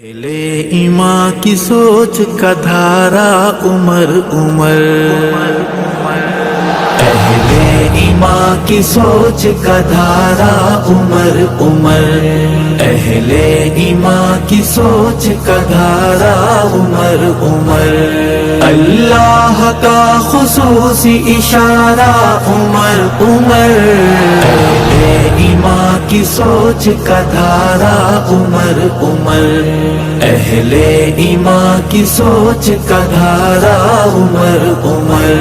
پہلے ایماں کی سوچ کا دھارا عمر عمر، پہلے ایماں کی سوچ کا دھارا عمر عمر، اہلِ ایماں کی سوچ کا دھارا عمر عمر، اللہ کا خصوصی اشارہ عمر عمر، اہلِ ایماں کی سوچ کا دھارا عمر عمر، اہلِ ایماں کی سوچ کا دھارا عمر عمر۔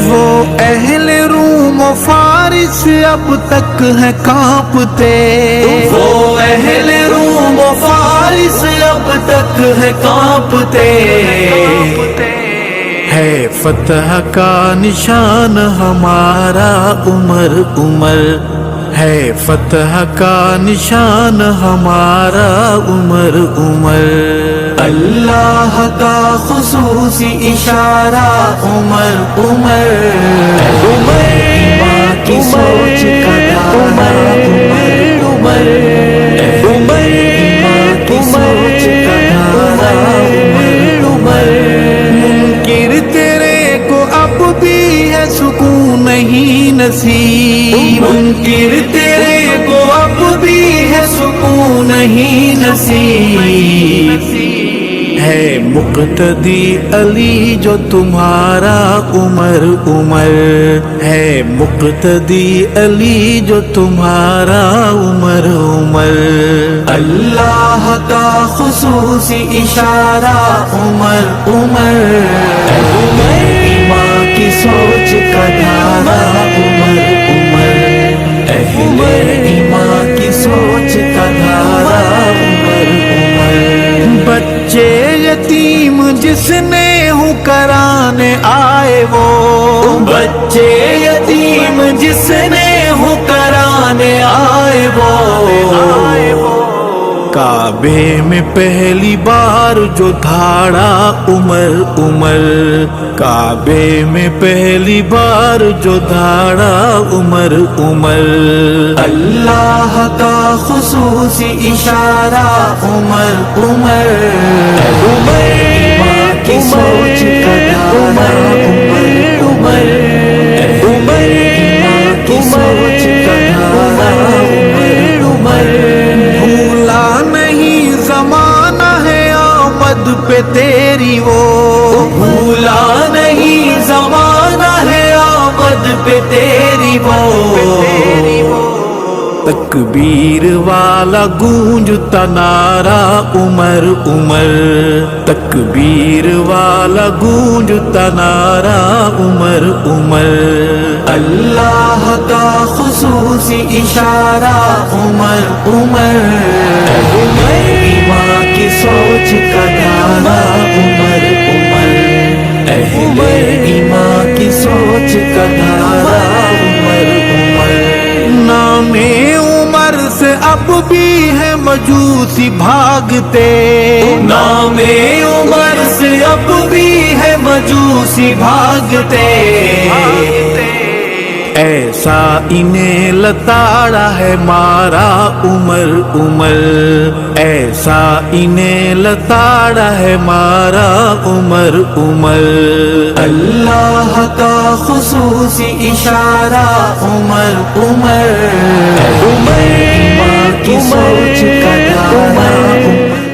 وہ اہل روم و فارس اب تک ہیں کانپتے، وہ اہل روم و فارس اب تک ہیں کانپتے، ہے فتح کا نشان ہمارا عمر عمر، ہے فتح کا نشان ہمارا عمر عمر، اللہ کا خصوصی اشارہ عمر عمر، عمر ایماں کی سوچ کا دھارا عمر عمر، عمر ایماں کی سوچ کا دھارا عمر عمر، منکر تیرے کو اب بھی ہے سکون نہیں نصیب، منکر تیرے کو اب بھی ہے سکون نہیں نصیب، ہے مقتدی علی جو تمہارا عمر عمر، ہے مقتدی علی جو تمہارا عمر عمر، اللہ کا خصوصی اشارہ عمر عمر، عمر ایماں کی سوچ کا دھارا عمر عمر، اہلِ ایماں کی سوچ کا دھارا عمر عمر، بچے یتیم جس نے ہوں کرانے آئے وہ، بچے یتیم جس نے ہوں کرانے آئے وہ، کعبے میں پہلی بار جو دھاڑا عمر عمر، کعبے میں پہلی بار جو دھاڑا عمر عمر، اللہ کا خصوصی اشارہ عمر عمر، عمر ایماں کی سوچ کا دھارا عمر عمر، عمر ایماں کی سوچ کا دھارا عمر عمر، بھولا نہیں زمانہ ہے آمد پہ تیری وہ، بھولا نہیں زمانہ ہے آمد پہ تیری وہ، تکبیر والا گونجتا نعرہ عمر عمر، تکبیر والا گونجتا نعرہ عمر عمر، اللہ کا خصوصی اشارہ عمر عمر، عمر ایماں کی سوچ کا دھارا عمر عمر، اہلِ ایماں کی سوچ کا دھارا عمر عمر، نام عمر سے اب بھی ہے مجوسی بھاگتے، نام عمر سے اب بھی ہے مجوسی بھاگتے، ایسا انہیں لتاڑا ہے مارا عمر عمر، ایسا انہیں لتاڑا ہے مارا عمر عمر، اللہ کا خصوصی اشارہ عمر عمر، عمر ایماں کی سوچ کا دھارا عمر